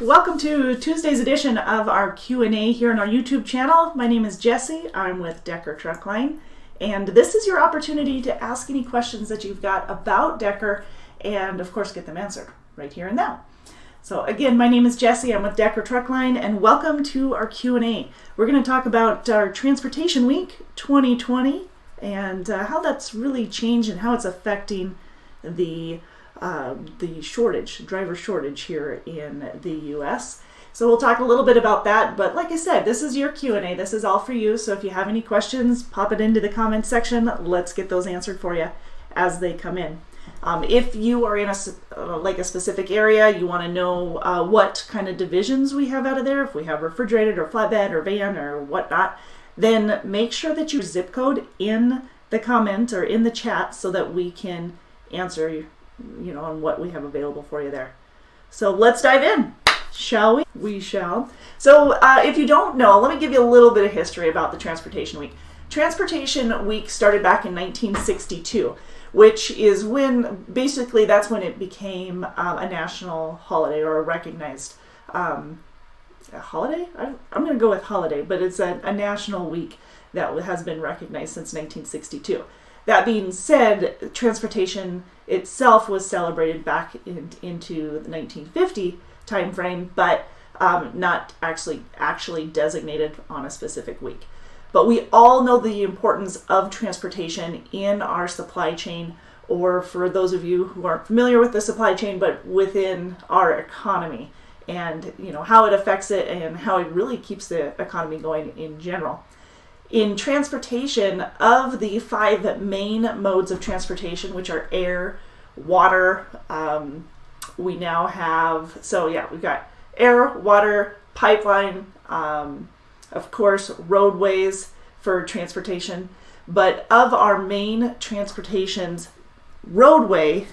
Welcome to Tuesday's edition of our Q&A here on our YouTube channel. My name is Jessie. I'm with Decker Truckline, and this is your opportunity to ask any questions that you've got about Decker and, of course, get them answered right here and now. So again, my name is Jessie. I'm with Decker Truckline, and welcome to our Q&A. We're going to talk about our Transportation Week 2020 and how that's really changed and how it's affecting the driver shortage here in the U.S. So we'll talk a little bit about that, but like I said, this is your Q&A. This is all for you, so if you have any questions, pop it into the comment section. Let's get those answered for you as they come in. If you are in a specific area, you want to know what kind of divisions we have out of there, if we have refrigerated or flatbed or van or whatnot, then make sure that you zip code in the comment or in the chat so that we can answer on what we have available for you there. So let's dive in, shall we? We shall. So if you don't know, let me give you a little bit of history about the Transportation Week. Transportation Week started back in 1962, which is when, basically, that's when it became a national holiday or a recognized holiday? I'm going to go with holiday, but it's a national week that has been recognized since 1962. That being said, transportation itself was celebrated back into the 1950 time frame, but not actually designated on a specific week. But we all know the importance of transportation in our supply chain, or for those of you who aren't familiar with the supply chain, but within our economy, and how it affects it and how it really keeps the economy going in general. In transportation, of the 5 main modes of transportation, which are air, water, we now have, we've got air, water, pipeline, of course, roadways for transportation. But of our main transportations, roadway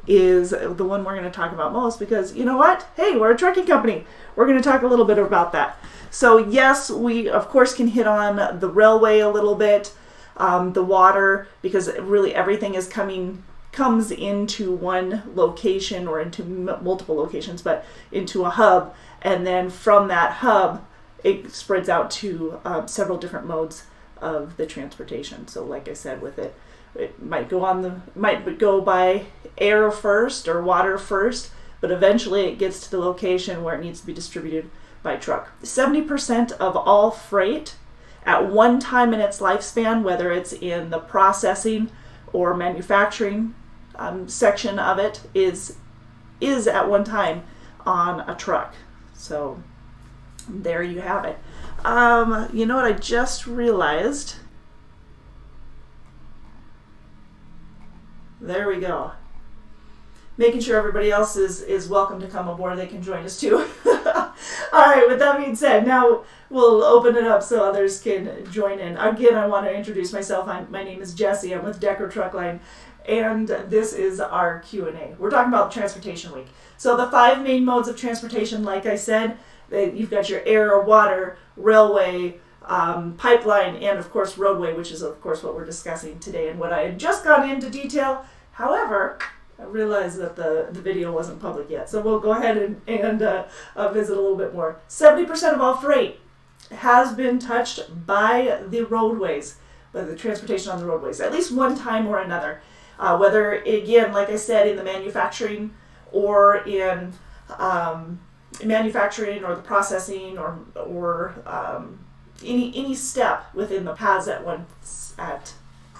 is the one we're going to talk about most because, you know what? Hey, we're a trucking company. We're going to talk a little bit about that. So yes, we of course can hit on the railway a little bit, the water, because really everything comes into one location or into multiple locations, but into a hub, and then from that hub it spreads out to several different modes of the transportation. So like I said, with it might go by air first or water first, but eventually it gets to the location where it needs to be distributed by truck. 70% of all freight at one time in its lifespan, whether it's in the processing or manufacturing section of it, is at one time on a truck. So there you have it. You know what I just realized? There we go. Making sure everybody else is welcome to come aboard. They can join us too. All right, with that being said, now we'll open it up so others can join in. Again, I want to introduce myself. My name is Jessie. I'm with Decker Truckline, and this is our Q&A. We're talking about Transportation Week. So the 5 main modes of transportation, like I said, you've got your air, water, railway, pipeline, and of course roadway, which is of course what we're discussing today and what I had just gone into detail. However, I realized that the video wasn't public yet, so we'll go ahead and visit a little bit more. 70% of all freight has been touched by the roadways, by the transportation on the roadways, at least one time or another. Whether, again, like I said, in the manufacturing or in manufacturing or the processing or any step within the paths at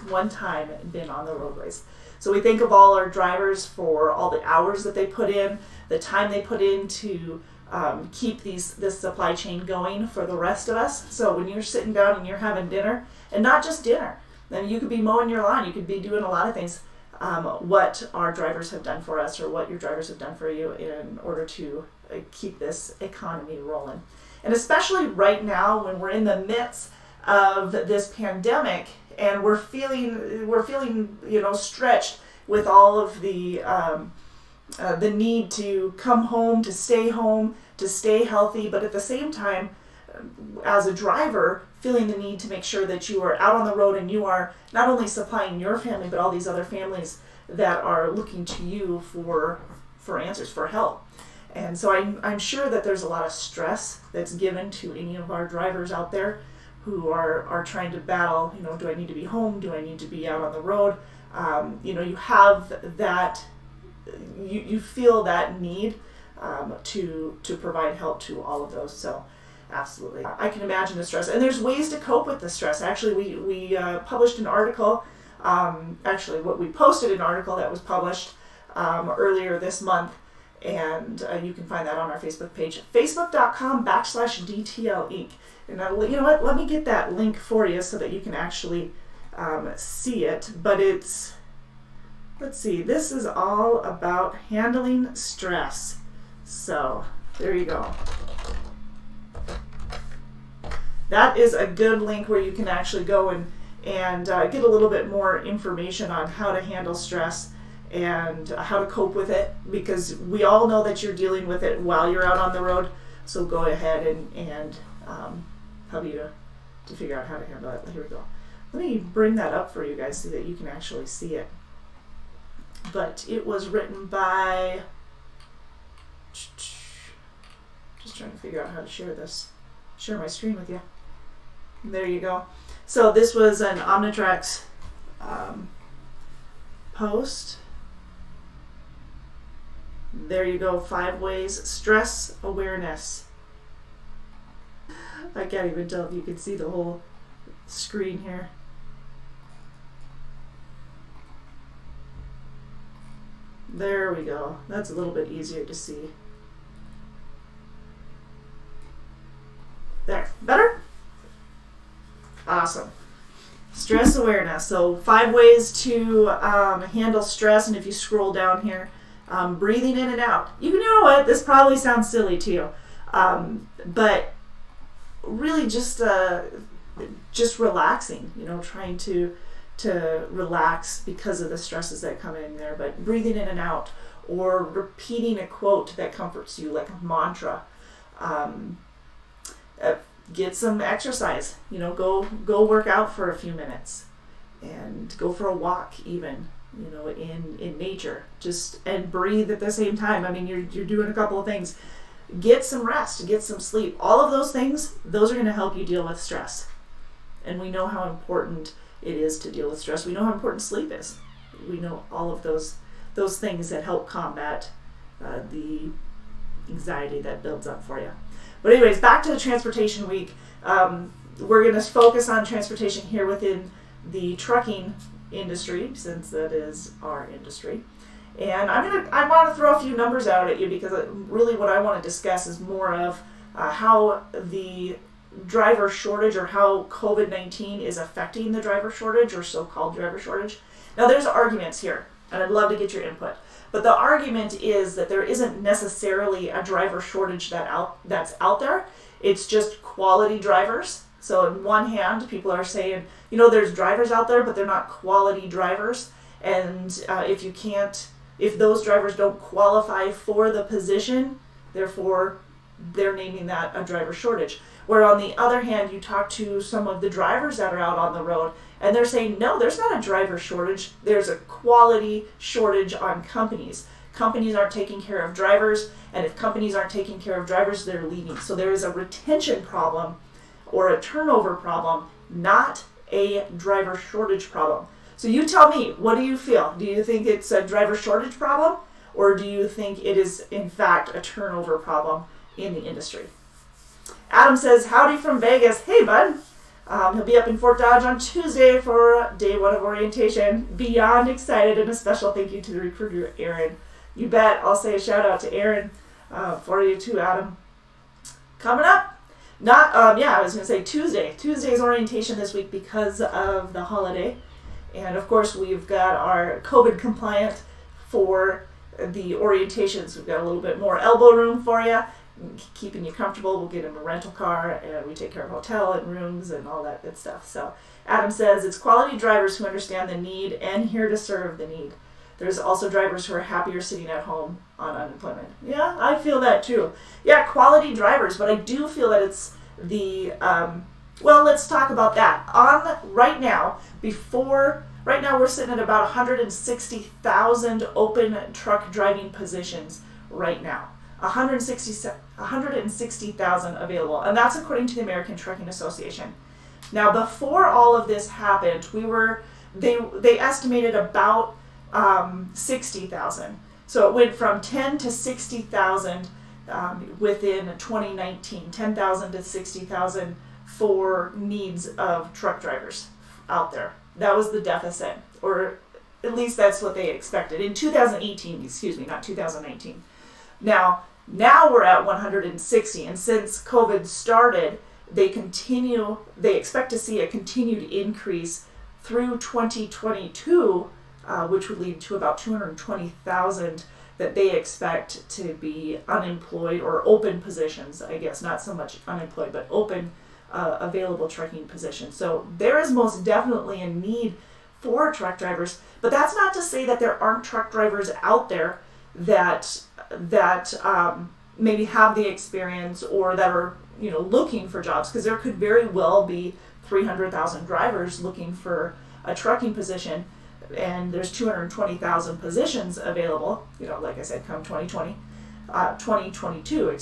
one time been on the roadways. So we think of all our drivers for all the hours that they put in, the time they put in to keep this supply chain going for the rest of us. So when you're sitting down and you're having dinner, and not just dinner, then you could be mowing your lawn, you could be doing a lot of things, what our drivers have done for us or what your drivers have done for you in order to keep this economy rolling. And especially right now when we're in the midst of this pandemic and we're feeling stretched with all of the need to come home, to stay healthy, but at the same time, as a driver, feeling the need to make sure that you are out on the road and you are not only supplying your family, but all these other families that are looking to you for answers, for help. And so I'm sure that there's a lot of stress that's given to any of our drivers out there who are trying to battle, do I need to be home? Do I need to be out on the road? You have that, you feel that need to provide help to all of those. So absolutely. I can imagine the stress. And there's ways to cope with the stress. Actually, we published an article, we posted an article that was published earlier this month, and you can find that on our Facebook page, facebook.com/DTL Inc. And you know what? Let me get that link for you so that you can actually see it. But let's see, this is all about handling stress. So there you go. That is a good link where you can actually go and get a little bit more information on how to handle stress and how to cope with it, because we all know that you're dealing with it while you're out on the road. So go ahead and help you to figure out how to handle it. Here we go. Let me bring that up for you guys so that you can actually see it. But it was written by, just trying to figure out how to share my screen with you. There you go. So this was an Omnitrax post. There you go, 5 ways, stress awareness. I can't even tell if you can see the whole screen here. There we go. That's a little bit easier to see. There, better? Awesome. Stress awareness. So 5 ways to handle stress, and if you scroll down here, breathing in and out. You know what? This probably sounds silly to you, but really just relaxing. Trying to relax because of the stresses that come in there. But breathing in and out, or repeating a quote that comforts you, like a mantra. Get some exercise. Go work out for a few minutes, and go for a walk even. In nature, and breathe at the same time. I mean, you're doing a couple of things. Get some rest, get some sleep. All of those things, those are going to help you deal with stress. And we know how important it is to deal with stress. We know how important sleep is. We know all of those things that help combat the anxiety that builds up for you. But anyways, back to the Transportation Week. We're going to focus on transportation here within the trucking industry, since that is our industry. And I want to throw a few numbers out at you, because really what I want to discuss is more of how the driver shortage, or how COVID-19 is affecting the driver shortage, or so-called driver shortage. Now there's arguments here, and I'd love to get your input. But the argument is that there isn't necessarily a driver shortage that's out there. It's just quality drivers. So on one hand, people are saying, there's drivers out there, but they're not quality drivers. And if those drivers don't qualify for the position, therefore they're naming that a driver shortage. Where on the other hand, you talk to some of the drivers that are out on the road, and they're saying, no, there's not a driver shortage. There's a quality shortage on companies. Companies aren't taking care of drivers, and if companies aren't taking care of drivers, they're leaving. So there is a retention problem or a turnover problem, not a driver shortage problem. So you tell me, what do you feel? Do you think it's a driver shortage problem, or do you think it is in fact a turnover problem in the industry? Adam says, howdy from Vegas. Hey, bud. He'll be up in Fort Dodge on Tuesday for day 1 of orientation. Beyond excited, and a special thank you to the recruiter, Aaron. You bet. I'll say a shout out to Aaron for you too, Adam. Coming up. I was going to say Tuesday. Tuesday's orientation this week because of the holiday. And of course, we've got our COVID compliant for the orientations. We've got a little bit more elbow room for you, keeping you comfortable. We'll get him a rental car, and we take care of hotel and rooms and all that good stuff. So Adam says, it's quality drivers who understand the need and here to serve the need. There's also drivers who are happier sitting at home on unemployment. Yeah, I feel that too. Yeah, quality drivers, but I do feel that it's let's talk about that. Right now we're sitting at about 160,000 open truck driving positions right now. 160,000 available, and that's according to the American Trucking Association. Now, before all of this happened, they estimated about 60,000. So it went from 10 to 60,000 within 2019, 10,000 to 60,000 for needs of truck drivers out there. That was the deficit, or at least that's what they expected in 2018, not 2019. Now we're at 160, and since COVID started, they expect to see a continued increase through 2022, which would lead to about 220,000 that they expect to be unemployed, or open positions, I guess, not so much unemployed, but open available trucking positions. So there is most definitely a need for truck drivers, but that's not to say that there aren't truck drivers out there that maybe have the experience, or that are looking for jobs, because there could very well be 300,000 drivers looking for a trucking position, and there's 220,000 positions available, like I said, come 2022,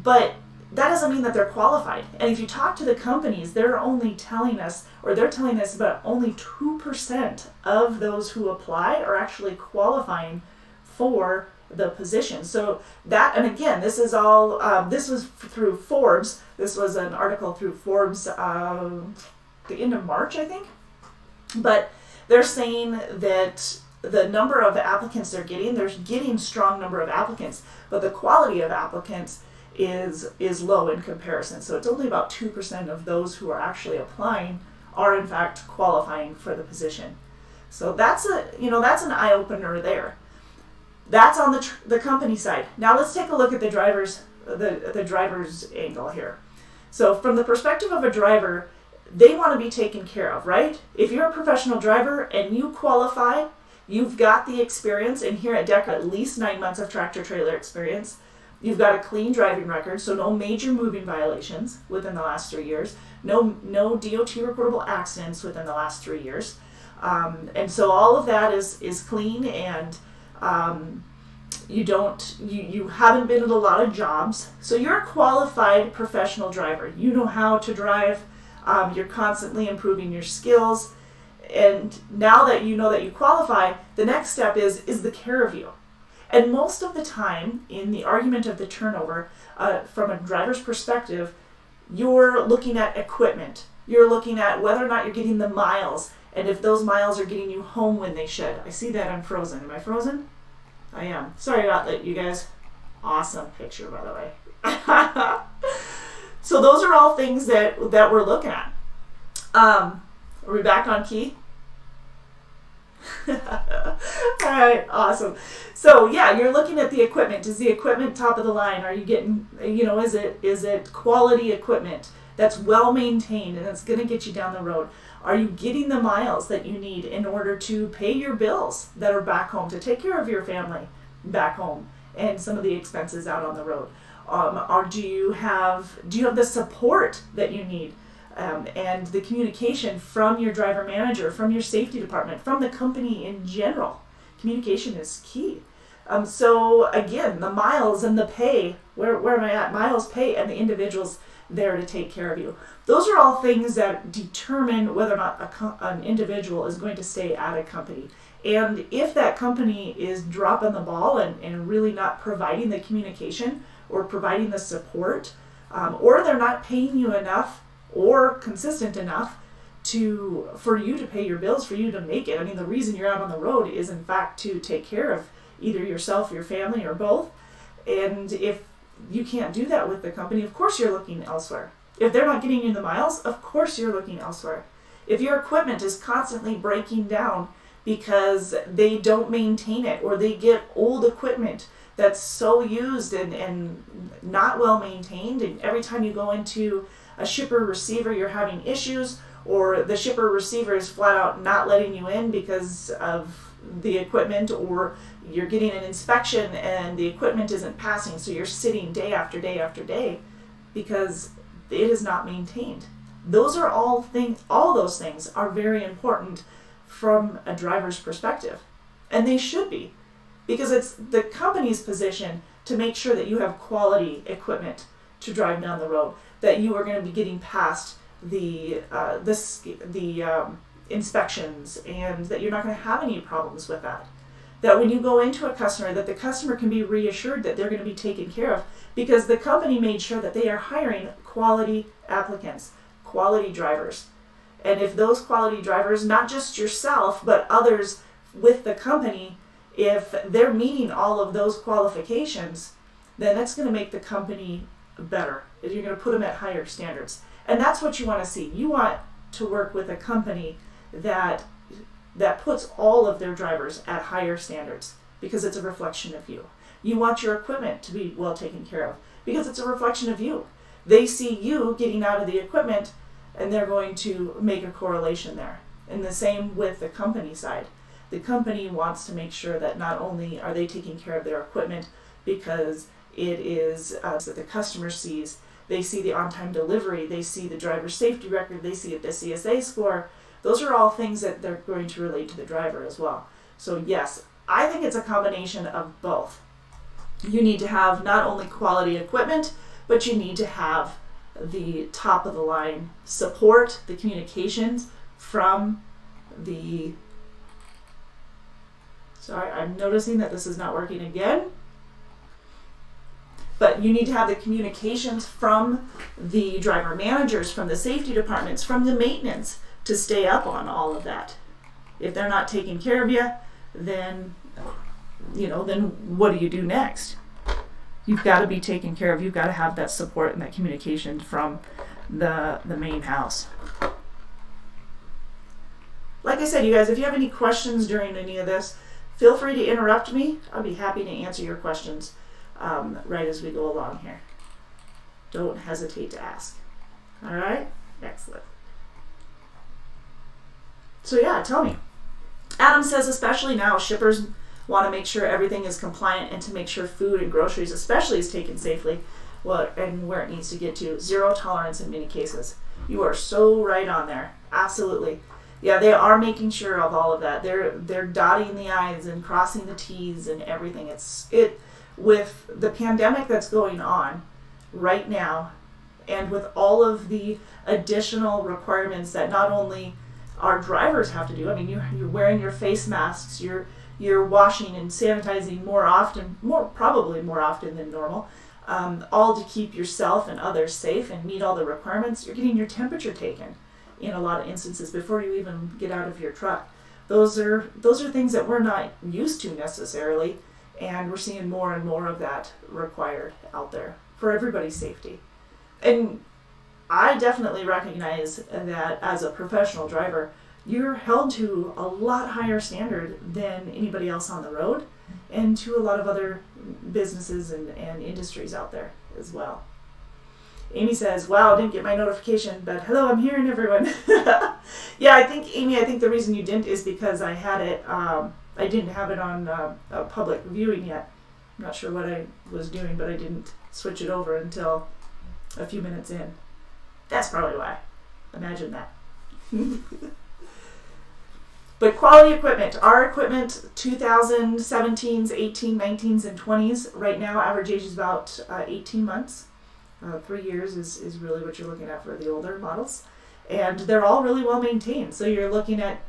but that doesn't mean that they're qualified. And if you talk to the companies, they're telling us about only 2% of those who apply are actually qualifying for the position. So that, and again, this is all, this was through Forbes. This was an article through Forbes the end of March, I think. But they're saying that the number of applicants they're getting strong number of applicants, but the quality of applicants is low in comparison. So it's only about 2% of those who are actually applying are in fact qualifying for the position. So that's an eye opener there. That's on the company side. Now let's take a look at the driver's angle here. So from the perspective of a driver, they want to be taken care of, right? If you're a professional driver and you qualify, you've got the experience, and here at Decker, at least 9 months of tractor trailer experience. You've got a clean driving record, so no major moving violations within the last 3 years, no DOT reportable accidents within the last 3 years, and so all of that is clean, and you haven't been in a lot of jobs, so you're a qualified professional driver. You know how to drive. You're constantly improving your skills, and now that you know that you qualify, the next step is the care of you. And most of the time, in the argument of the turnover, from a driver's perspective, you're looking at equipment. You're looking at whether or not you're getting the miles, and if those miles are getting you home when they should. I see that I'm frozen. Am I frozen? I am. Sorry about that, you guys. Awesome picture, by the way. So those are all things that we're looking at. Are we back on key? All right, awesome. So yeah, you're looking at the equipment. Is the equipment top of the line? Are you getting, is it quality equipment that's well maintained and that's going to get you down the road? Are you getting the miles that you need in order to pay your bills that are back home, to take care of your family back home and some of the expenses out on the road? Or do you have the support that you need? And the communication from your driver manager, from your safety department, from the company in general. Communication is key. So again, the miles and the pay, where am I at? Miles, pay, and the individuals there to take care of you. Those are all things that determine whether or not an individual is going to stay at a company. And if that company is dropping the ball and really not providing the communication or providing the support, or they're not paying you enough or consistent enough for you to pay your bills, for you to make it. I mean, the reason you're out on the road is in fact to take care of either yourself, your family, or both. And if you can't do that with the company, of course you're looking elsewhere. If they're not getting you the miles, of course you're looking elsewhere. If your equipment is constantly breaking down because they don't maintain it, or they get old equipment that's so used and not well maintained, and every time you go into a shipper receiver you're having issues, or the shipper receiver is flat out not letting you in because of the equipment, or you're getting an inspection and the equipment isn't passing, so you're sitting day after day after day because it is not maintained. Those are all those things are very important from a driver's perspective, and they should be, because it's the company's position to make sure that you have quality equipment to drive down the road, that you are going to be getting past the inspections, and that you're not going to have any problems with that. That when you go into a customer, that the customer can be reassured that they're going to be taken care of because the company made sure that they are hiring quality applicants, quality drivers. And if those quality drivers, not just yourself, but others with the company, if they're meeting all of those qualifications, then that's going to make the company better. You're going to put them at higher standards. And that's what you want to see. You want to work with a company that puts all of their drivers at higher standards because it's a reflection of you. You want your equipment to be well taken care of because it's a reflection of you. They see you getting out of the equipment and they're going to make a correlation there. And the same with the company side. The company wants to make sure that not only are they taking care of their equipment because it is that the customer sees, they see the on-time delivery, they see the driver safety record, they see the CSA score. Those are all things that they're going to relate to the driver as well. So yes, I think it's a combination of both. You need to have not only quality equipment, but you need to have the top of the line support, the communications from the... Sorry, I'm noticing that this is not working again. But you need to have the communications from the driver managers, from the safety departments, from the maintenance to stay up on all of that. If they're not taking care of you, then what do you do next? You've got to be taken care of. You've got to have that support and that communication from the main house. Like I said, you guys, if you have any questions during any of this, feel free to interrupt me. I'll be happy to answer your questions right as we go along here. Don't hesitate to ask. All right? Excellent. So yeah, tell me. Adam says, especially now, shippers want to make sure everything is compliant and to make sure food and groceries especially is taken safely and where it needs to get to. Zero tolerance in many cases. You are so right on there. Absolutely. Yeah, they are making sure of all of that. They're dotting the I's and crossing the T's and everything. With the pandemic that's going on right now, and with all of the additional requirements that not only our drivers have to do. I mean, you're wearing your face masks, you're washing and sanitizing probably more often than normal, all to keep yourself and others safe and meet all the requirements. You're getting your temperature taken in a lot of instances before you even get out of your truck. Those are things that we're not used to necessarily, and we're seeing more and more of that required out there for everybody's safety. And I definitely recognize that as a professional driver, you're held to a lot higher standard than anybody else on the road and to a lot of other businesses and industries out there as well. Amy says, wow, I didn't get my notification, but hello, I'm hearing everyone. Yeah, I think the reason you didn't is because I had it, I didn't have it on a public viewing yet. I'm not sure what I was doing, but I didn't switch it over until a few minutes in. That's probably why. Imagine that. But quality equipment. Our equipment, 2017s, 18, 19s, and 20s. Right now, average age is about 18 months. 3 years is really what you're looking at for the older models. And they're all really well maintained. So you're looking at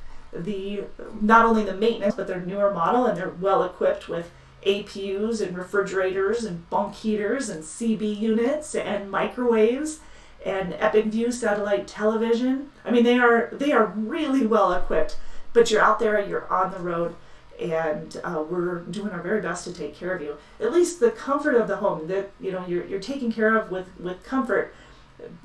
not only the maintenance, but their newer model, and they're well equipped with APUs and refrigerators and bunk heaters and CB units and microwaves and EpicView satellite television. I mean, they are really well equipped, but you're out there, you're on the road, and we're doing our very best to take care of you. At least the comfort of the home, that you're taken care of with comfort.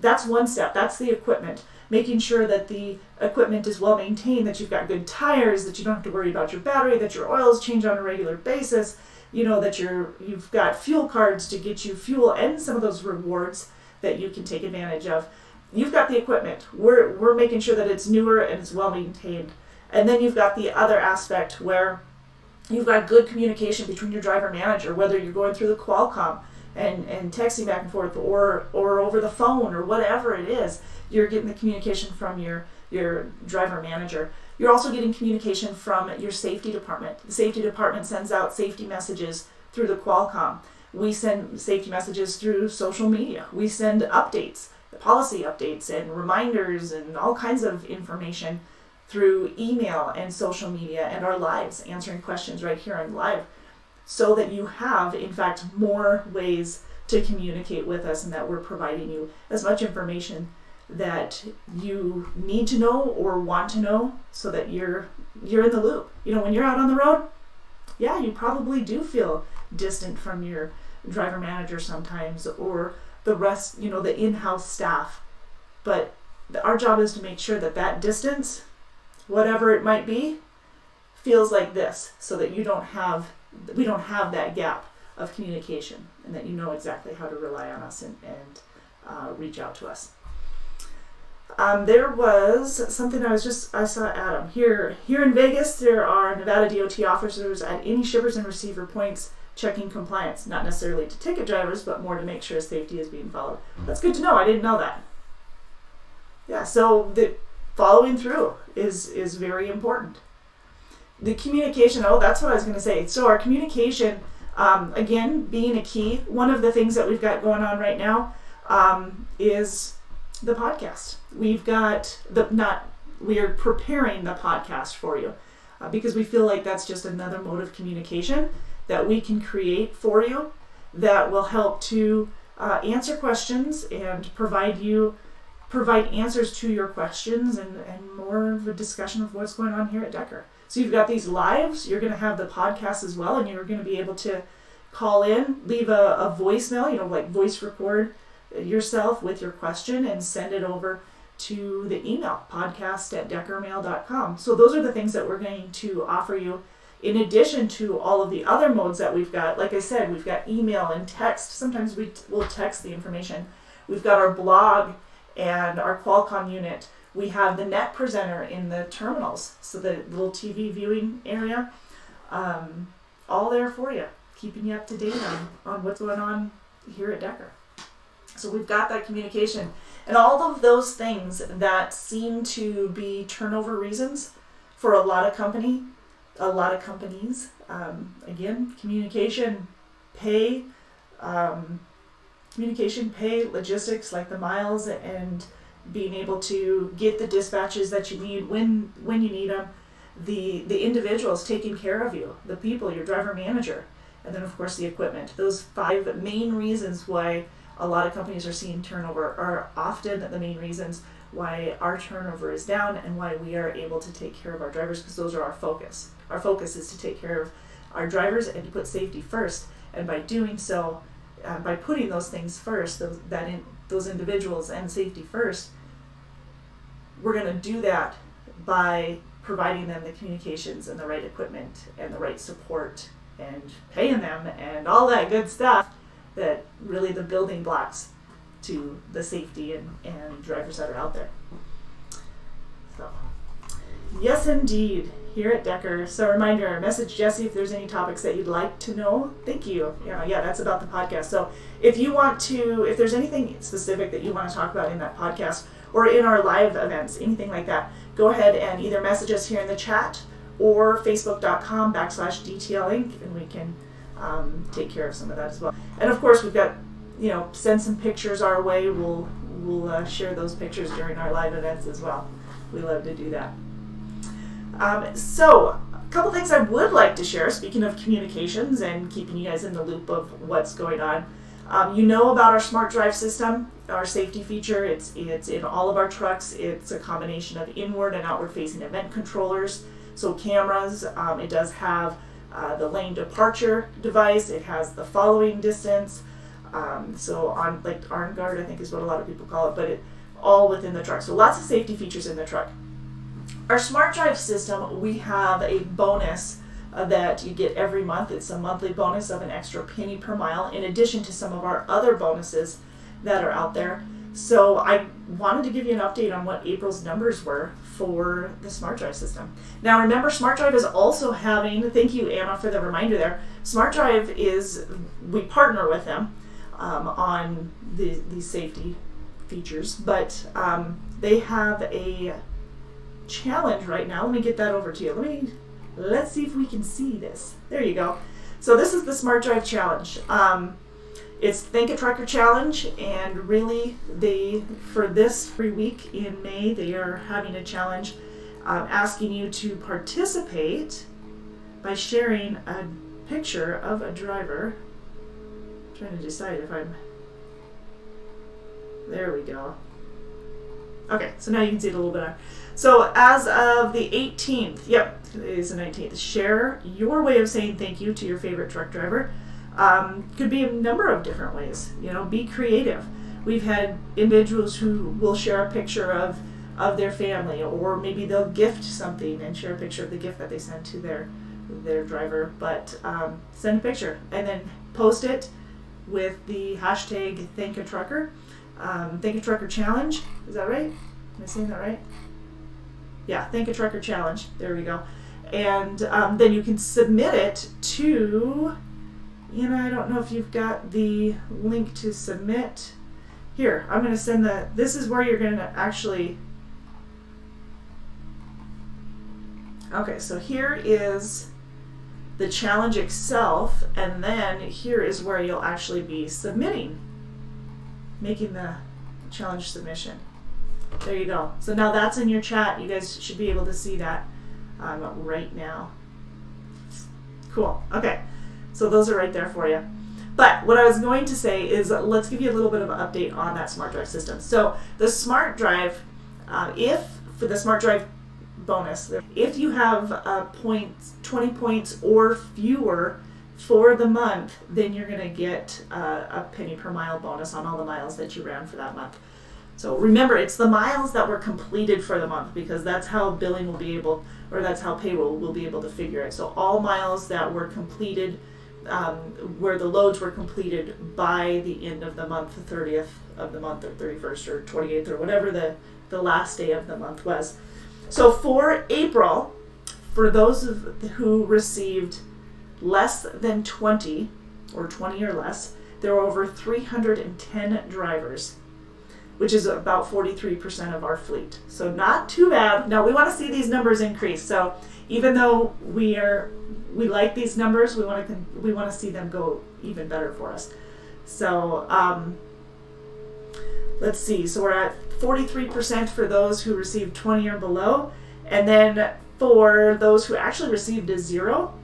That's one step. That's the equipment. Making sure that the equipment is well maintained, that you've got good tires, that you don't have to worry about your battery, that your oils change on a regular basis, that you've got fuel cards to get you fuel and some of those rewards that you can take advantage of. You've got the equipment. We're making sure that it's newer and it's well maintained. And then you've got the other aspect where you've got good communication between your driver manager, whether you're going through the Qualcomm and texting back and forth or over the phone or whatever it is. You're getting the communication from your driver manager. You're also getting communication from your safety department. The safety department sends out safety messages through the Qualcomm. We send safety messages through social media. We send updates, the policy updates and reminders and all kinds of information through email and social media and our lives, answering questions right here on live, so that you have, in fact, more ways to communicate with us and that we're providing you as much information that you need to know or want to know so that you're in the loop. You know, when you're out on the road, yeah, you probably do feel distant from your driver manager sometimes, or the rest, you know, the in-house staff. But our job is to make sure that that distance, whatever it might be, feels like this, so that we don't have that gap of communication, and that you know exactly how to rely on us and reach out to us. There was something I saw Adam. Here in Vegas, there are Nevada DOT officers at any shippers and receiver points checking compliance, not necessarily to ticket drivers, but more to make sure safety is being followed. That's good to know. I didn't know that. Yeah, so the following through is very important. The communication, that's what I was going to say. So our communication, again, being a key, one of the things that we've got going on right now is the podcast. We are preparing the podcast for you because we feel like that's just another mode of communication that we can create for you that will help to answer questions and provide answers to your questions and more of a discussion of what's going on here at Decker. So you've got these lives, you're going to have the podcast as well, and you're going to be able to call in, leave a voicemail, like voice record yourself with your question and send it over to the email, podcast@deckermail.com. So those are the things that we're going to offer you in addition to all of the other modes that we've got. Like I said, we've got email and text. Sometimes we'll text the information. We've got our blog and our Qualcomm unit. We have the net presenter in the terminals, so the little TV viewing area, all there for you, keeping you up to date on what's going on here at Decker. So we've got that communication. And all of those things that seem to be turnover reasons for a lot of companies, again, communication, pay, logistics like the miles, and being able to get the dispatches that you need when you need them, the individuals taking care of you, the people, your driver manager, and then of course the equipment. Those 5 main reasons why a lot of companies are seeing turnover are often the main reasons why our turnover is down and why we are able to take care of our drivers, because those are our focus. Our focus is to take care of our drivers and to put safety first. And by doing so, by putting those things first, those individuals and safety first, we're going to do that by providing them the communications and the right equipment and the right support and paying them and all that good stuff, that really the building blocks to the safety and drivers that are out there. So, yes indeed, here at Decker. So reminder, message Jesse if there's any topics that you'd like to know. Thank you. Yeah, that's about the podcast. So if there's anything specific that you want to talk about in that podcast or in our live events, anything like that, go ahead and either message us here in the chat or facebook.com/DTL Inc. and we can take care of some of that as well. And of course, we've got, send some pictures our way. We'll share those pictures during our live events as well. We love to do that. So a couple things I would like to share, speaking of communications and keeping you guys in the loop of what's going on. You know about our Smart Drive system, our safety feature. It's in all of our trucks. It's a combination of inward and outward facing event controllers, so cameras. It does have the lane departure device. It has the following distance. So on like arm guard, I think is what a lot of people call it, but all within the truck. So lots of safety features in the truck. Our Smart Drive system, we have a bonus that you get every month. It's a monthly bonus of an extra penny per mile, in addition to some of our other bonuses that are out there. So I wanted to give you an update on what April's numbers were for the Smart Drive system. Now remember, Smart Drive is also having, thank you Anna for the reminder there, Smart Drive we partner with them on these safety features, but they have a challenge right now. Let me get that over to you. Let's see if we can see this. There you go. So this is the Smart Drive challenge. It's Think a Trucker Challenge, and really for this free week in May, they are having a challenge asking you to participate by sharing a picture of a driver. I'm trying to decide if I'm... There we go. Okay, so now you can see it a little better. So as of the 18th, yep, today is the 19th, share your way of saying thank you to your favorite truck driver. Could be a number of different ways. Be creative. We've had individuals who will share a picture of their family, or maybe they'll gift something and share a picture of the gift that they send to their driver. But send a picture and then post it with the hashtag Thank a Trucker. Thank a Trucker Challenge. Is that right? Am I saying that right? Yeah, Thank a Trucker Challenge. There we go. And then you can submit it to, I don't know if you've got the link to submit. Here, I'm going to send this is where you're going to actually, okay, so here is the challenge itself, and then here is where you'll actually be making the challenge submission. There you go. So now that's in your chat. You guys should be able to see that right now. Cool. Okay. So those are right there for you. But what I was going to say is let's give you a little bit of an update on that Smart Drive system. So the Smart Drive, for the Smart Drive bonus, if you have 20 points or fewer for the month, then you're going to get a penny per mile bonus on all the miles that you ran for that month. So remember, it's the miles that were completed for the month, because that's how billing will be able, or that's how payroll will be able to figure it. So all miles that were completed, where the loads were completed by the end of the month, the 30th of the month, or 31st, or 28th, or whatever the last day of the month was. So for April, for those who received less than 20, or 20 or less, there were over 310 drivers, which is about 43% of our fleet. So not too bad. Now we want to see these numbers increase. So even though we like these numbers, we want to see them go even better for us. So let's see. So we're at 43% for those who received 20 or below, and then for those who actually received a 0,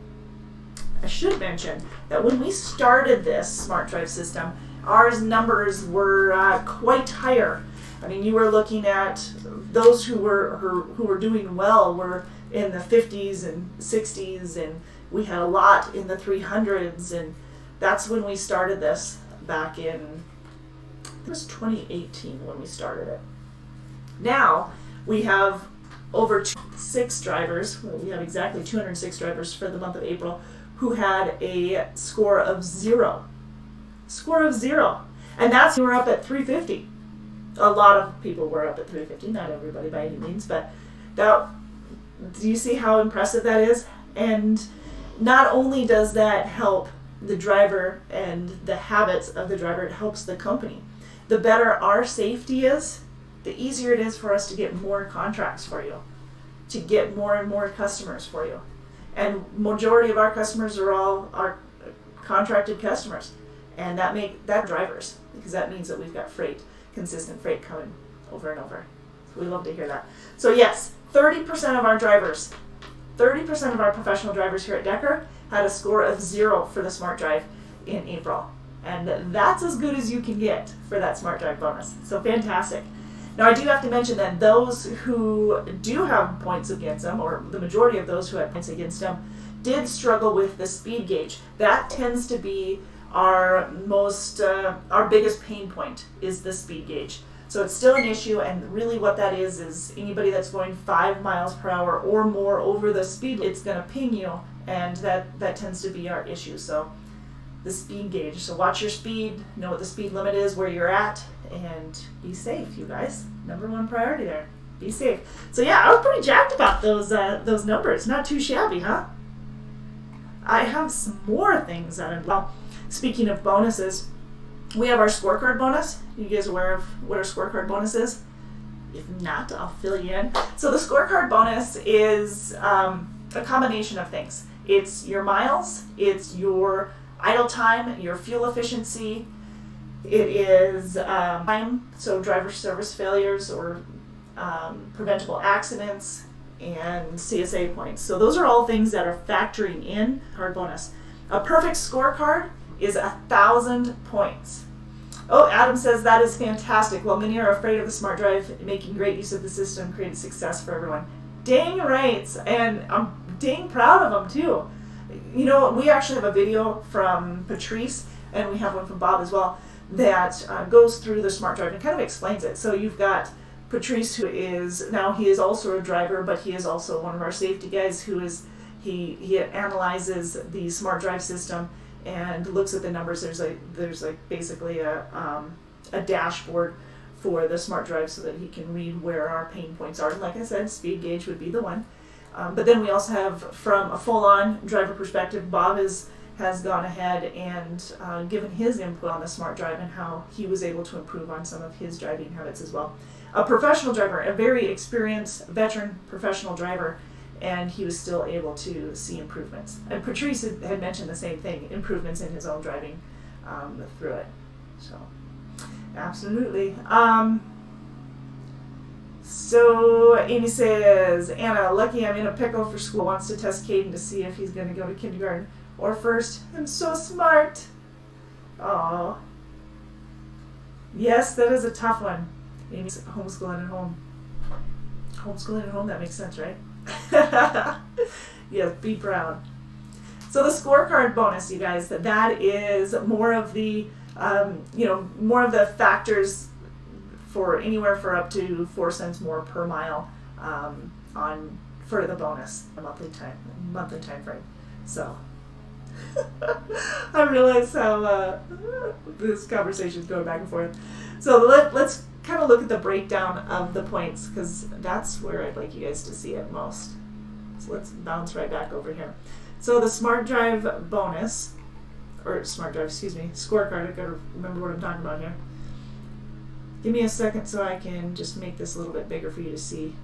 I should mention that when we started this Smart Drive system, our numbers were quite higher. I mean, you were looking at those who were doing well were in the 50s and 60s, and we had a lot in the 300s, and that's when we started this back in, it was 2018 when we started it. Now we have over 206 drivers. We have exactly 206 drivers for the month of April who had a score of 0. Score of 0. And that's, we're up at 350. A lot of people were up at 350, not everybody by any means, but do you see how impressive that is? And not only does that help the driver and the habits of the driver, it helps the company. The better our safety is, the easier it is for us to get more contracts for you, to get more and more customers for you. And majority of our customers are all our contracted customers. And that drivers, because that means that we've got consistent freight coming over and over. So we love to hear that. So yes, 30% of our drivers, 30% of our professional drivers here at Decker had a score of 0 for the Smart Drive in April. And that's as good as you can get for that Smart Drive bonus. So fantastic. Now I do have to mention that those who do have points against them, or the majority of those who had points against them, did struggle with the speed gauge. That tends to be our biggest pain point, is the speed gauge. So it's still an issue, and really what that is anybody that's going 5 miles per hour or more over the speed, it's going to ping you, and that tends to be our issue. So the speed gauge. So watch your speed, know what the speed limit is, where you're at, and be safe, you guys. Number 1 priority there. Be safe. So yeah, I was pretty jacked about those numbers. Not too shabby, huh? I have some more things that I'm, well, speaking of bonuses, we have our scorecard bonus. You guys aware of what our scorecard bonus is? If not, I'll fill you in. So the scorecard bonus is a combination of things. It's your miles, it's your idle time, your fuel efficiency, It is time, so driver service failures or preventable accidents, and CSA points. So those are all things that are factoring in card bonus. A perfect scorecard is 1,000 points. Oh, Adam says that is fantastic. While many are afraid of the smart drive, making great use of the system created success for everyone. Dang right, and I'm dang proud of them too. You know, we actually have a video from Patrice, and we have one from Bob as well, that goes through the smart drive and kind of explains it. So you've got Patrice, who is, now he is also a driver, but he is also one of our safety guys who is, he analyzes the smart drive system and looks at the numbers. There's like basically a dashboard for the smart drive so that he can read where our pain points are. And like I said, speed gauge would be the one. But then we also have, from a full-on driver perspective, Bob has gone ahead and given his input on the smart drive and how he was able to improve on some of his driving habits as well. A professional driver, a very experienced veteran professional driver, and he was still able to see improvements. And Patrice had mentioned the same thing, improvements in his own driving through it. So, absolutely. So Amy says, Anna, lucky I'm in a pickle for school, wants to test Caden to see if he's going to go to kindergarten or first. I'm so smart. Oh, yes, that is a tough one. Amy's homeschooling at home. Homeschooling at home, that makes sense, right? Yes, be proud. So the scorecard bonus, you guys, that is more of the, more of the factors for anywhere for up to 4 cents more per mile for the bonus, a monthly time frame. So I realize how this conversation is going back and forth. So let's kind of look at the breakdown of the points, because that's where I'd like you guys to see it most. So let's bounce right back over here. So the Smart Drive bonus, or Smart Drive, scorecard, I've got to remember what I'm talking about here. Give me a second so I can just make this a little bit bigger for you to see.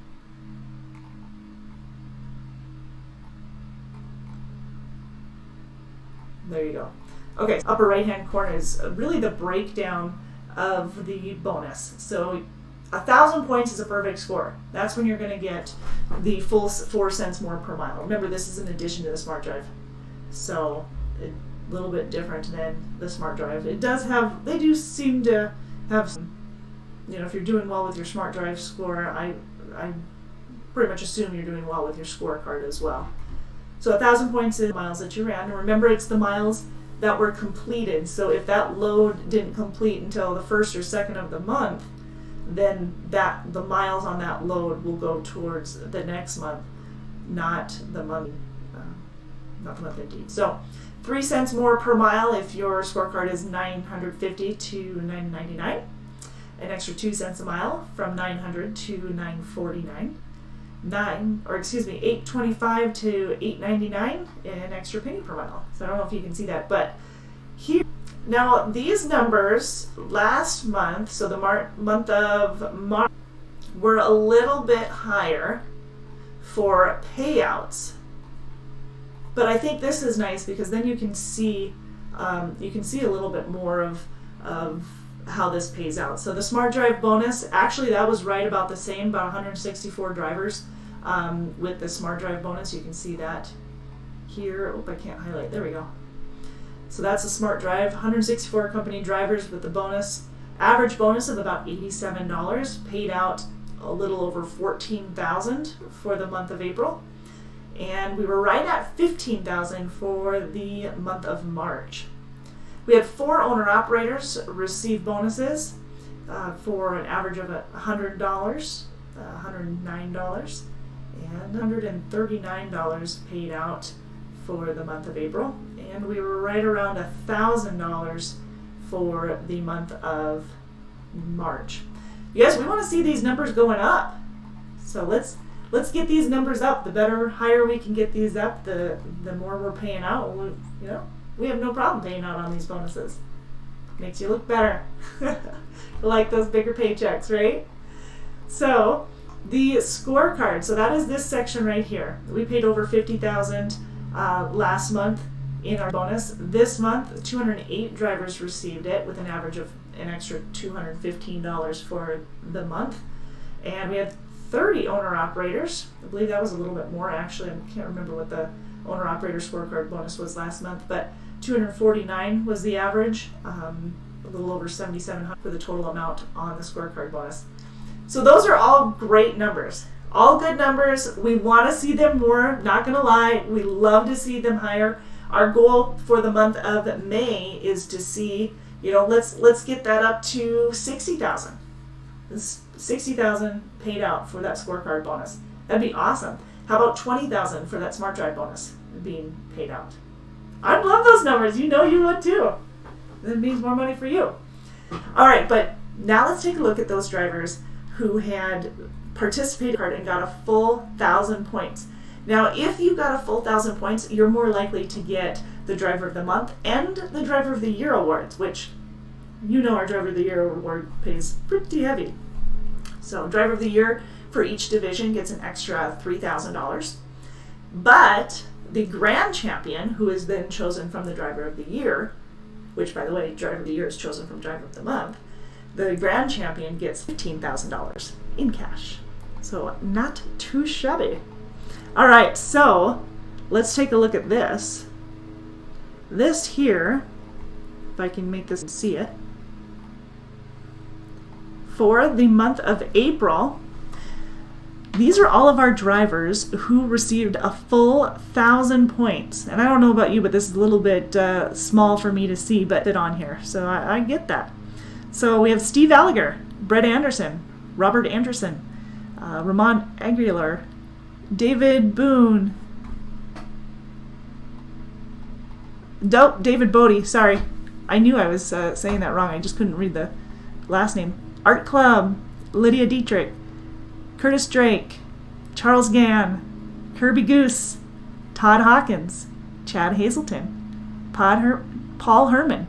There you go. Okay, upper right hand corner is really the breakdown of the bonus. So 1,000 points is a perfect score. That's when you're going to get the full 4 cents more per mile. Remember, this is in addition to the Smart Drive. So a little bit different than the Smart Drive. It does have, they do seem to have some, if you're doing well with your Smart Drive score, I pretty much assume you're doing well with your scorecard as well. So 1,000 points is the miles that you ran. And remember, it's the miles that were completed. So if that load didn't complete until the 1st or 2nd of the month, then the miles on that load will go towards the next month, not the month indeed. So 3 cents more per mile if your scorecard is 950 to 999. An extra 2 cents a mile from 900 to 949. 825 to 899, an extra penny per mile. So I don't know if you can see that, but here now these numbers last month, so the month of March, were a little bit higher for payouts. But I think this is nice because then you can see a little bit more of how this pays out. So the Smart Drive bonus, actually that was right about the same, about 164 drivers with the Smart Drive bonus. You can see that here. Oh, I can't highlight. There we go. So that's a Smart Drive, 164 company drivers with the bonus. Average bonus of about $87, paid out a little over $14,000 for the month of April. And we were right at $15,000 for the month of March. We had 4 owner-operators receive bonuses for an average of $100, $109, and $139 paid out for the month of April. And we were right around $1,000 for the month of March. Yes, we want to see these numbers going up. So let's get these numbers up. The higher we can get these up, the more we're paying out. We have no problem paying out on these bonuses. Makes you look better. Like those bigger paychecks, right? So the scorecard, so that is this section right here. We paid over $50,000 last month in our bonus. This month, 208 drivers received it with an average of an extra $215 for the month. And we had 30 owner-operators. I believe that was a little bit more, actually. I can't remember what the owner-operator scorecard bonus was last month, but 249 was the average, a little over 7,700 for the total amount on the scorecard bonus. So those are all great numbers. All good numbers. We want to see them more, not going to lie. We love to see them higher. Our goal for the month of May is to see, let's get that up to 60,000. 60,000 paid out for that scorecard bonus. That'd be awesome. How about 20,000 for that Smart Drive bonus being paid out? I'd love those numbers. You know you would too. That means more money for you. All right, but now let's take a look at those drivers who had participated and got a full 1,000 points. Now, if you got a full 1,000 points, you're more likely to get the Driver of the Month and the Driver of the Year awards, which our Driver of the Year award pays pretty heavy. So Driver of the Year for each division gets an extra $3,000. But the Grand Champion, who is then chosen from the Driver of the Year, which, by the way, Driver of the Year is chosen from Driver of the Month, the Grand Champion gets $15,000 in cash. So not too shabby. All right, so let's take a look at this. This here, if I can make this see it, for the month of April, these are all of our drivers who received a full 1,000 points. And I don't know about you, but this is a little bit small for me to see, but it on here. So I get that. So we have Steve Alliger, Brett Anderson, Robert Anderson, Ramon Aguilar, David Boone, David Bodie, sorry. I knew I was saying that wrong. I just couldn't read the last name. Art Club, Lydia Dietrich, Curtis Drake, Charles Gann, Kirby Goose, Todd Hawkins, Chad Hazelton, Paul Herman,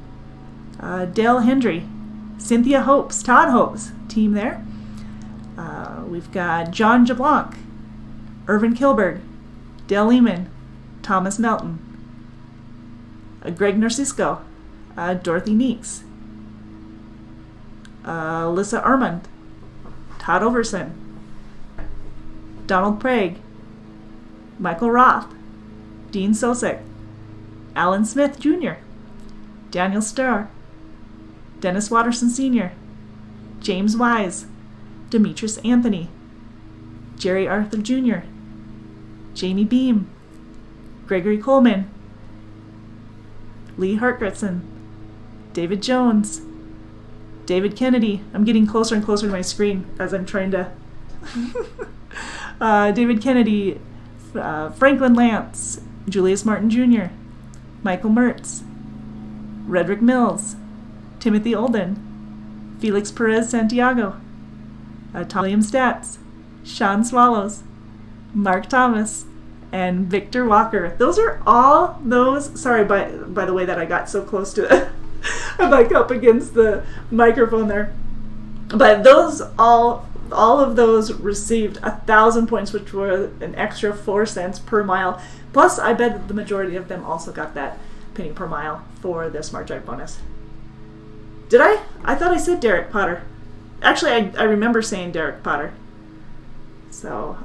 Dale Hendry, Cynthia Hopes, Todd Hopes, team there. We've got John Jablanc, Irvin Kilberg, Dale Lehman, Thomas Melton, Greg Narcisco, Dorothy Neeks, Alyssa Armand, Todd Overson, Donald Prague, Michael Roth, Dean Sosek, Alan Smith Jr., Daniel Starr, Dennis Watterson Sr., James Wise, Demetrius Anthony, Jerry Arthur Jr., Jamie Beam, Gregory Coleman, Lee Hartgretson, David Jones, David Kennedy. I'm getting closer and closer to my screen as I'm trying to... David Kennedy, Franklin Lance, Julius Martin Jr., Michael Mertz, Redrick Mills, Timothy Olden, Felix Perez Santiago, Tom William Stats, Sean Swallows, Mark Thomas, and Victor Walker. Those are all those... Sorry, by the way that I got so close to it. I'm like up against the microphone there. But those all of those received 1,000 points, which were an extra 4 cents per mile. Plus, I bet that the majority of them also got that penny per mile for the Smart Drive bonus. Did I? I thought I said Derek Potter. Actually, I remember saying Derek Potter. So,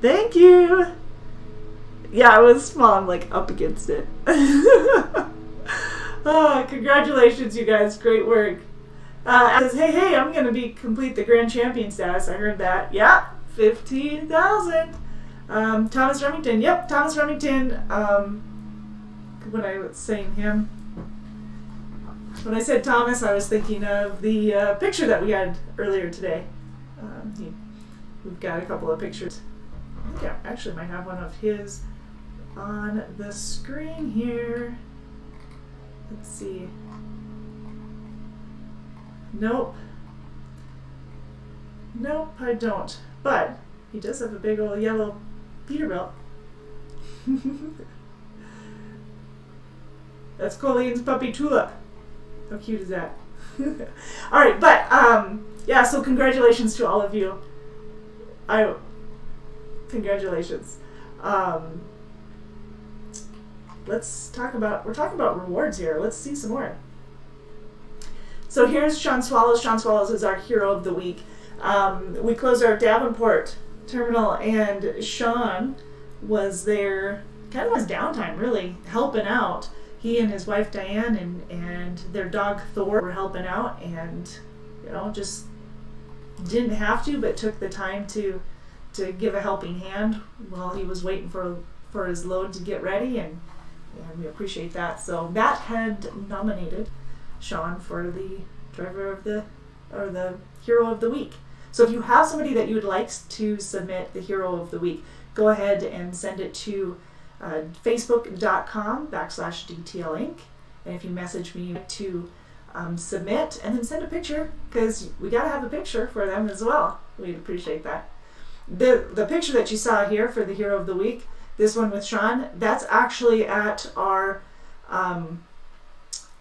thank you. Yeah, it was small. I'm like up against it. Oh, congratulations, you guys. Great work. Says, hey, I'm going to complete the Grand Champion status. I heard that. Yeah, 15,000. Thomas Remington. Yep, Thomas Remington. When I was saying him, when I said Thomas, I was thinking of the picture that we had earlier today. We've got a couple of pictures. I think I actually might have one of his on the screen here. Let's see. Nope, I don't. But he does have a big old yellow Peterbilt. That's Colleen's puppy Tulip. How cute is that? All right, but yeah. So congratulations to all of you. Congratulations. We're talking about rewards here. Let's see some more. So here's Sean Swallows. Sean Swallows is our hero of the week. We closed our Davenport terminal, and Sean was there, kind of his downtime, really, helping out. He and his wife Diane and their dog Thor were helping out, and just didn't have to, but took the time to give a helping hand while he was waiting for his load to get ready, and we appreciate that. So Matt had nominated Sean for the hero of the week. So if you have somebody that you would like to submit the hero of the week, go ahead and send it to facebook.com/DTL Inc. And if you message me to submit, and then send a picture, because we got to have a picture for them as well. We'd appreciate that. The picture that you saw here for the hero of the week, this one with Sean, that's actually at our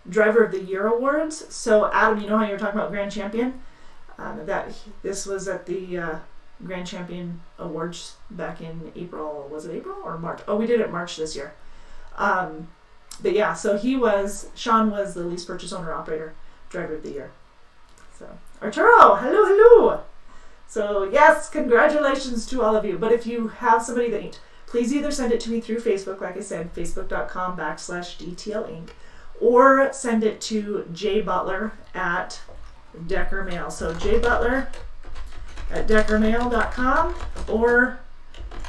Driver of the Year Awards. So Adam, you know how you were talking about Grand Champion? This was at the Grand Champion Awards back in April. Was it April or March? Oh, we did it March this year. But yeah, so Sean was the lease purchase owner operator Driver of the Year. So Arturo, hello. So yes, congratulations to all of you. But if you have somebody that, please either send it to me through Facebook, like I said, facebook.com/DTL Inc., or send it to Jay Butler at Decker Mail. So Jay Butler at deckermail.com or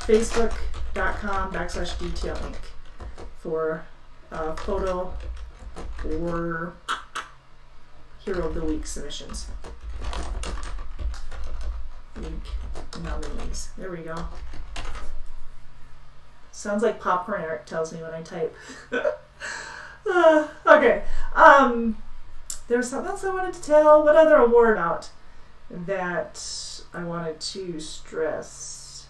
facebook.com/DTL Inc. for photo or hero of the week submissions. Week nominees. There we go. Sounds like popcorn, Eric tells me when I type. Okay. There was something else I wanted to tell. What other award out that I wanted to stress?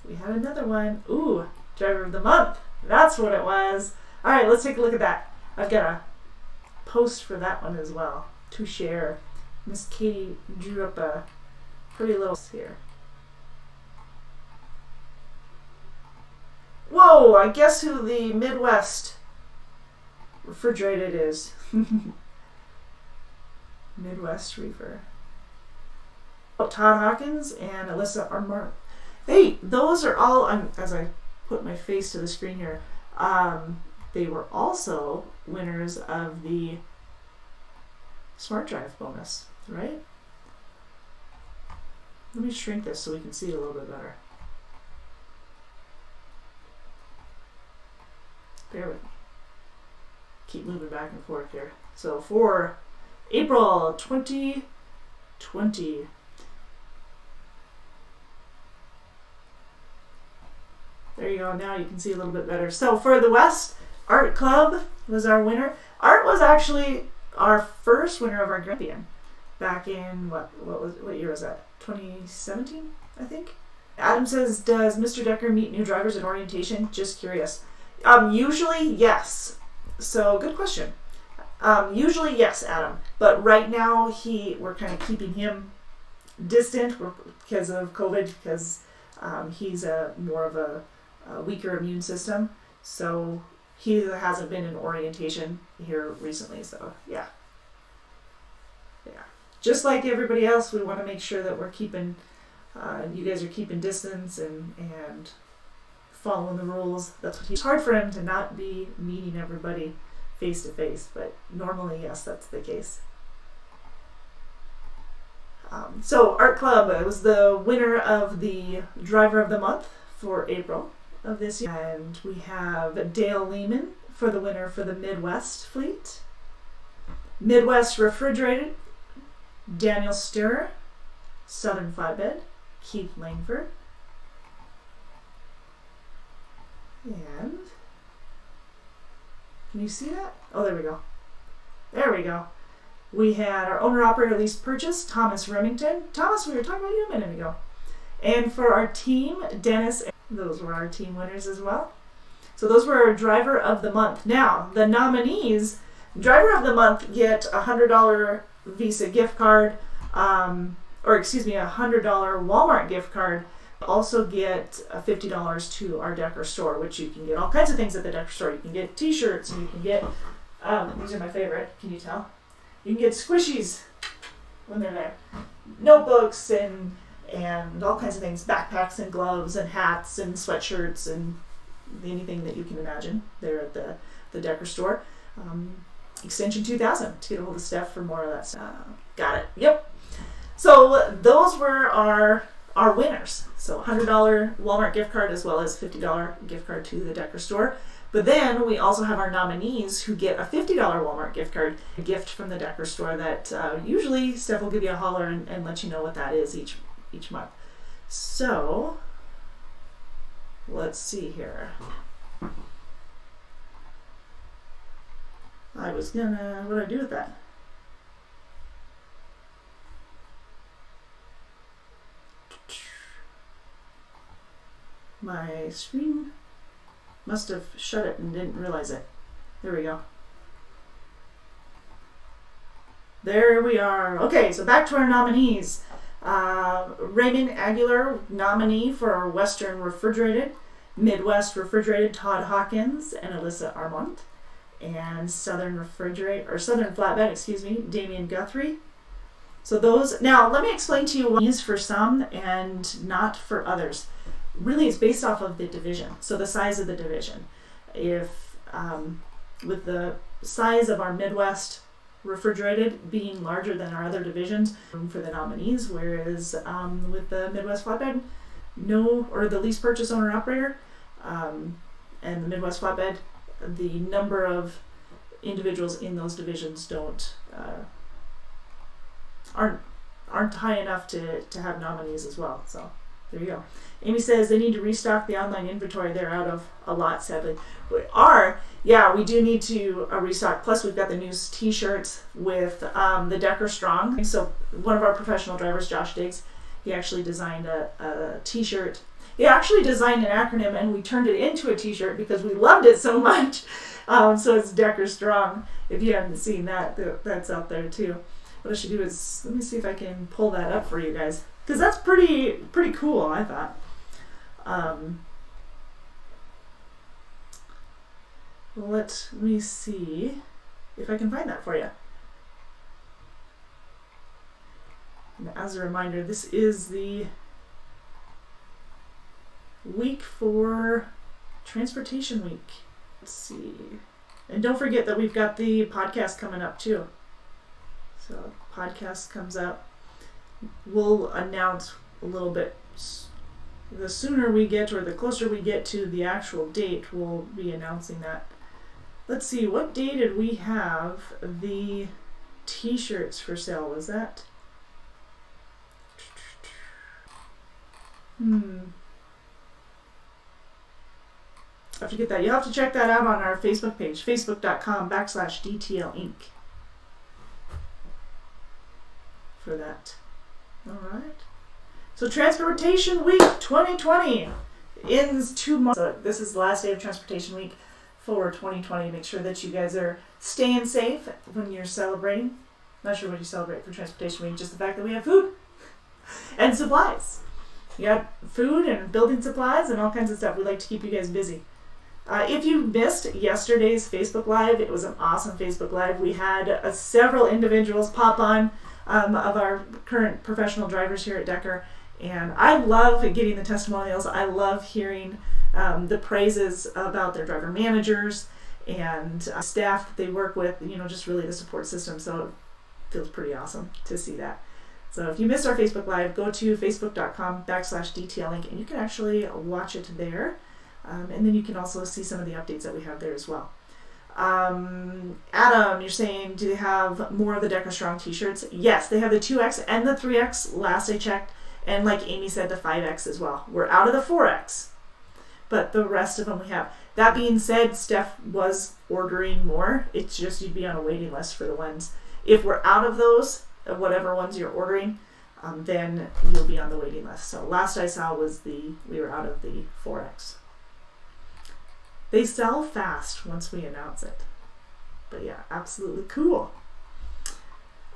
We had another one. Ooh, Driver of the Month. That's what it was. All right, let's take a look at that. I've got a post for that one as well to share. Miss Katie drew up a pretty little here. Whoa, I guess who the Midwest refrigerated is. Midwest Reefer. Todd Hawkins and Alyssa Armour. Hey, those are all, as I put my face to the screen here, they were also winners of the Smart Drive bonus, right? Let me shrink this so we can see it a little bit better. Bear with me. Keep moving back and forth here. So for April 2020, there you go. Now you can see a little bit better. So for the West, Art Club was our winner. Art was actually our first winner of our Grampian back in what year was that? 2017, I think. Adam says, does Mr. Decker meet new drivers in orientation? Just curious. Usually yes. So good question. Usually yes, Adam. But right now we're kind of keeping him distant because of COVID, because he's more of a weaker immune system. So he hasn't been in orientation here recently. So yeah. Just like everybody else, we want to make sure that we're keeping, you guys are keeping distance and following the rules. It's hard for him to not be meeting everybody face to face, but normally, yes, that's the case. So Art Club was the winner of the Driver of the Month for April of this year. And we have Dale Lehman for the winner for the Midwest Fleet. Midwest Refrigerated, Daniel Stirrer. Southern Flatbed, Keith Langford. And can you see that? Oh, there we go. There we go. We had our owner-operator lease purchase, Thomas Remington. Thomas, we were talking about you a minute ago. And for our team, Dennis, those were our team winners as well. So those were our Driver of the Month. Now, the nominees, Driver of the Month get a $100 Visa gift card, a $100 Walmart gift card. Also get $50 to our Decker store, which you can get all kinds of things at the Decker store. You can get t-shirts, and you can get These are my favorite. Can you tell? You can get squishies when they're there. Notebooks and all kinds of things. Backpacks and gloves and hats and sweatshirts and anything that you can imagine there at the Decker store. Extension 2000 to get a hold of Steph for more of that stuff. Got it. Yep. So those were our winners. So $100 Walmart gift card as well as $50 gift card to the Decker store. But then we also have our nominees who get a $50 Walmart gift card, a gift from the Decker store that usually Steph will give you a holler and let you know what that is each month. So let's see here. What do I do with that? My screen must have shut it and didn't realize it. There we go. There we are. Okay, so back to our nominees. Raymond Aguilar, nominee for Western Refrigerated. Midwest Refrigerated, Todd Hawkins and Alyssa Armont. And Southern Flatbed, Damian Guthrie. So those, now let me explain to you what these for some and not for others. Really, it's based off of the division, so the size of the division. If with the size of our Midwest Refrigerated being larger than our other divisions, room for the nominees, whereas with the Midwest Flatbed, or the lease purchase owner operator, and the Midwest Flatbed, the number of individuals in those divisions aren't high enough to have nominees as well. So there you go. Amy says they need to restock the online inventory. They're out of a lot, sadly. We do need to restock. Plus, we've got the new T-shirts with the Decker Strong. So one of our professional drivers, Josh Diggs, he actually designed a T-shirt. He actually designed an acronym, and we turned it into a T-shirt because we loved it so much. So it's Decker Strong. If you haven't seen that, that's out there too. What I should do is, let me see if I can pull that up for you guys, because that's pretty cool, I thought. Let me see if I can find that for you. And as a reminder, this is the week for Transportation Week. Let's see. And don't forget that we've got the podcast coming up too. So podcast comes up. We'll announce a little bit. The sooner we get, or the closer we get to the actual date, we'll be announcing that. Let's see, what day did we have the T-shirts for sale? Was that? I have to get that. You'll have to check that out on our Facebook page, facebook.com/DTL Inc. for that. All right. So Transportation Week 2020 ends 2 months. So this is the last day of Transportation Week for 2020. Make sure that you guys are staying safe when you're celebrating. Not sure what you celebrate for Transportation Week, just the fact that we have food and supplies. You got food and building supplies and all kinds of stuff. We like to keep you guys busy. If you missed yesterday's Facebook Live, it was an awesome Facebook Live. We had several individuals pop on of our current professional drivers here at Decker. And I love getting the testimonials. I love hearing the praises about their driver managers and staff that they work with, just really the support system. So it feels pretty awesome to see that. So if you missed our Facebook Live, go to facebook.com/DTL Inc. and you can actually watch it there. And then you can also see some of the updates that we have there as well. Adam, you're saying, do they have more of the Decker Strong t-shirts? Yes, they have the 2X and the 3X last I checked. And like Amy said, the 5X as well. We're out of the 4X, but the rest of them we have. That being said, Steph was ordering more. It's just you'd be on a waiting list for the ones. If we're out of those, whatever ones you're ordering, then you'll be on the waiting list. So last I saw was we were out of the 4X. They sell fast once we announce it. But yeah, absolutely cool.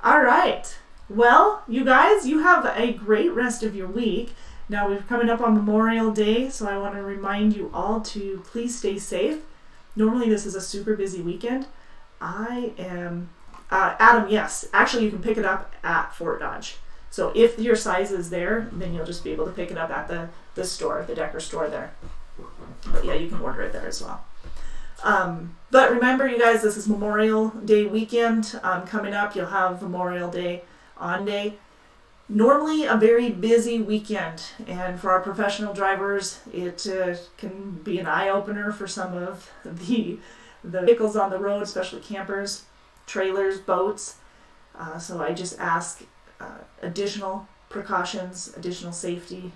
All right. Well, you guys, you have a great rest of your week. Now we're coming up on Memorial Day, so I want to remind you all to please stay safe. Normally this is a super busy weekend, I am, Adam, yes. Actually, you can pick it up at Fort Dodge. So if your size is there, then you'll just be able to pick it up at the store, the Decker store there. But yeah, you can order it there as well. But remember, you guys, this is Memorial Day weekend coming up. You'll have Memorial Day on day. Normally a very busy weekend, and for our professional drivers, it can be an eye-opener for some of the vehicles on the road, especially campers, trailers, boats. So I just ask additional precautions, additional safety.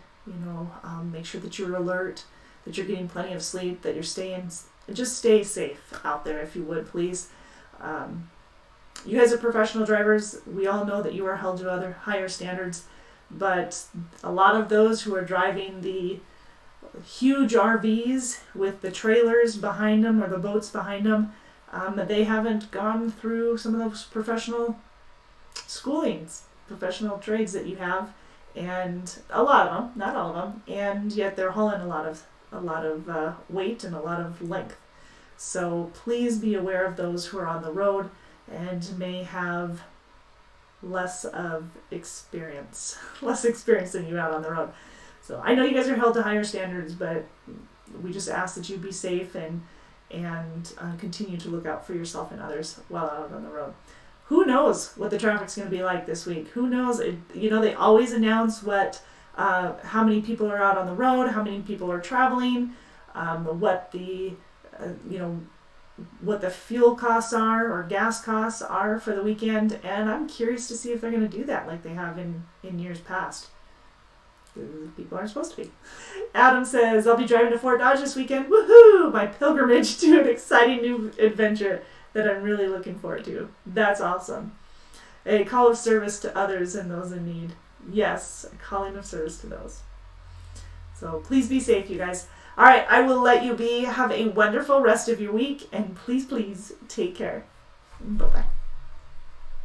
Make sure that you're alert, that you're getting plenty of sleep, that you're just stay safe out there if you would, please. You guys are professional drivers. We all know that you are held to other higher standards, but a lot of those who are driving the huge RVs with the trailers behind them or the boats behind them, they haven't gone through some of those professional schoolings, professional trades that you have, and a lot of them, not all of them, and yet they're hauling a lot of weight and a lot of length. So please be aware of those who are on the road and may have less experience than you out on the road. So I know you guys are held to higher standards, but we just ask that you be safe and continue to look out for yourself and others while out on the road. Who knows what the traffic's going to be like this week? Who knows? They always announce how many people are out on the road, how many people are traveling, what the fuel costs are or gas costs are for the weekend, and I'm curious to see if they're going to do that like they have in years past. People aren't supposed to be. Adam says, I'll be driving to Fort Dodge this weekend. Woohoo! My pilgrimage to an exciting new adventure that I'm really looking forward to. That's awesome. A call of service to others and those in need. Yes, a calling of service to those. So please be safe, you guys. All right, I will let you be. Have a wonderful rest of your week, and please take care. Bye-bye.